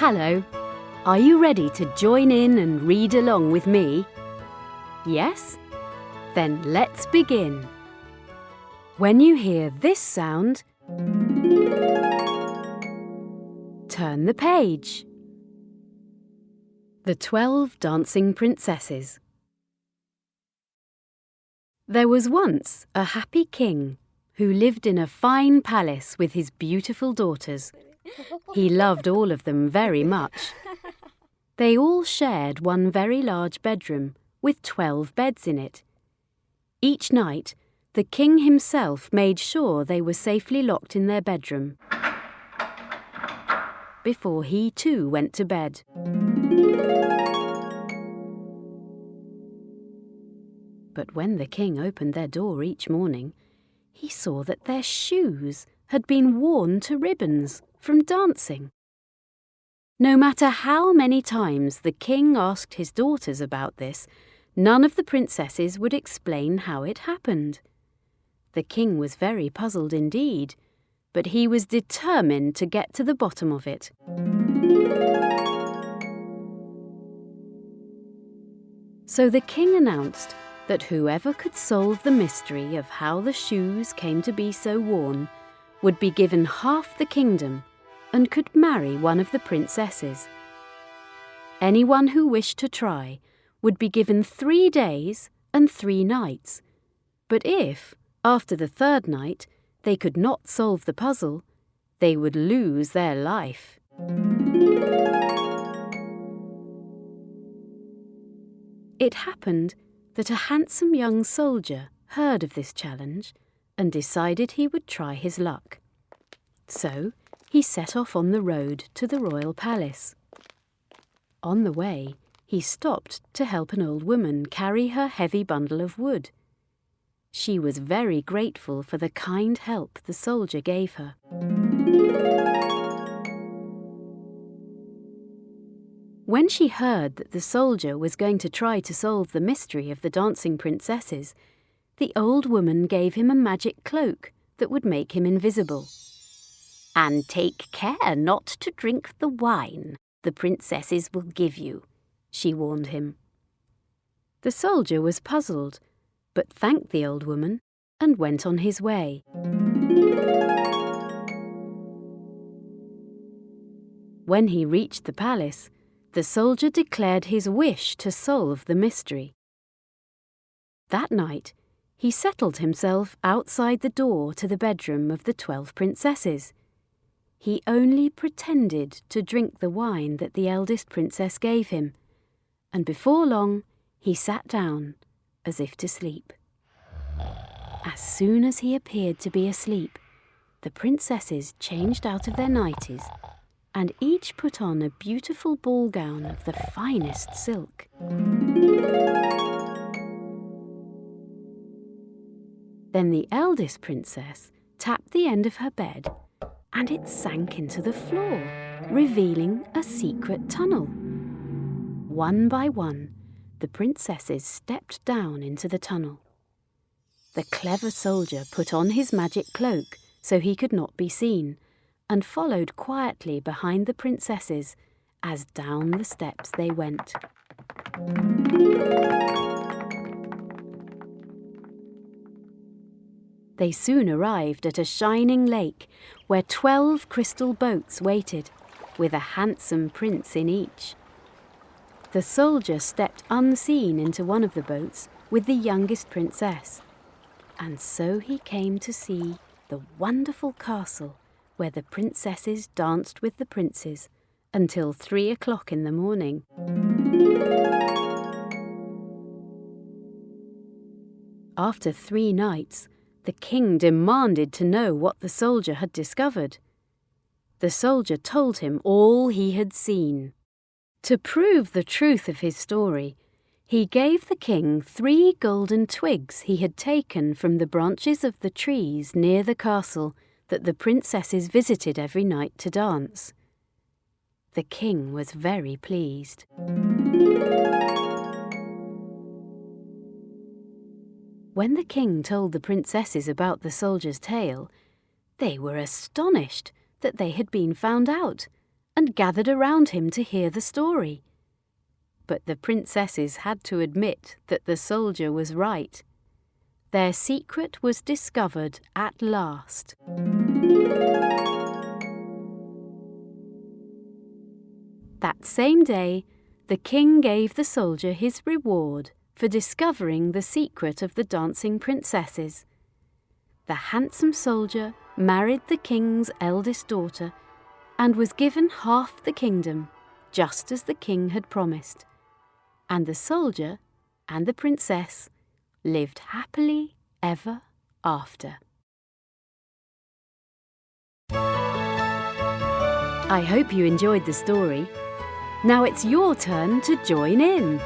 Hello, are you ready to join in and read along with me? Yes? Then let's begin. When you hear this sound, turn the page. The 12 Dancing Princesses. There was once a happy king who lived in a fine palace with his beautiful daughters. He loved all of them very much. They all shared one very large bedroom with 12 beds in it. Each night, the king himself made sure they were safely locked in their bedroom before he too went to bed. But when the king opened their door each morning, he saw that their shoes had been worn to ribbons from dancing. No matter how many times the king asked his daughters about this, none of the princesses would explain how it happened. The king was very puzzled indeed, but he was determined to get to the bottom of it. So the king announced that whoever could solve the mystery of how the shoes came to be so worn would be given half the kingdom and could marry one of the princesses. Anyone who wished to try would be given 3 days and 3 nights. But if, after the 3rd night, they could not solve the puzzle, they would lose their life. It happened that a handsome young soldier heard of this challenge and decided he would try his luck. So he set off on the road to the royal palace. On the way, he stopped to help an old woman carry her heavy bundle of wood. She was very grateful for the kind help the soldier gave her. When she heard that the soldier was going to try to solve the mystery of the dancing princesses, the old woman gave him a magic cloak that would make him invisible. "And take care not to drink the wine the princesses will give you," she warned him. The soldier was puzzled, but thanked the old woman and went on his way. When he reached the palace, the soldier declared his wish to solve the mystery. That night, he settled himself outside the door to the bedroom of the 12 princesses. He only pretended to drink the wine that the eldest princess gave him, and before long he sat down as if to sleep. As soon as he appeared to be asleep, the princesses changed out of their nighties and each put on a beautiful ball gown of the finest silk. Then the eldest princess tapped the end of her bed and it sank into the floor, revealing a secret tunnel. One by one, the princesses stepped down into the tunnel. The clever soldier put on his magic cloak so he could not be seen, and followed quietly behind the princesses as down the steps they went. They soon arrived at a shining lake where 12 crystal boats waited, with a handsome prince in each. The soldier stepped unseen into one of the boats with the youngest princess, and so he came to see the wonderful castle where the princesses danced with the princes until 3 o'clock in the morning. After 3 nights, the king demanded to know what the soldier had discovered. The soldier told him all he had seen. To prove the truth of his story, he gave the king 3 golden twigs he had taken from the branches of the trees near the castle that the princesses visited every night to dance. The king was very pleased. When the king told the princesses about the soldier's tale, they were astonished that they had been found out and gathered around him to hear the story. But the princesses had to admit that the soldier was right. Their secret was discovered at last. That same day, the king gave the soldier his reward for discovering the secret of the dancing princesses. The handsome soldier married the king's eldest daughter and was given half the kingdom, just as the king had promised. And the soldier and the princess lived happily ever after. I hope you enjoyed the story. Now it's your turn to join in.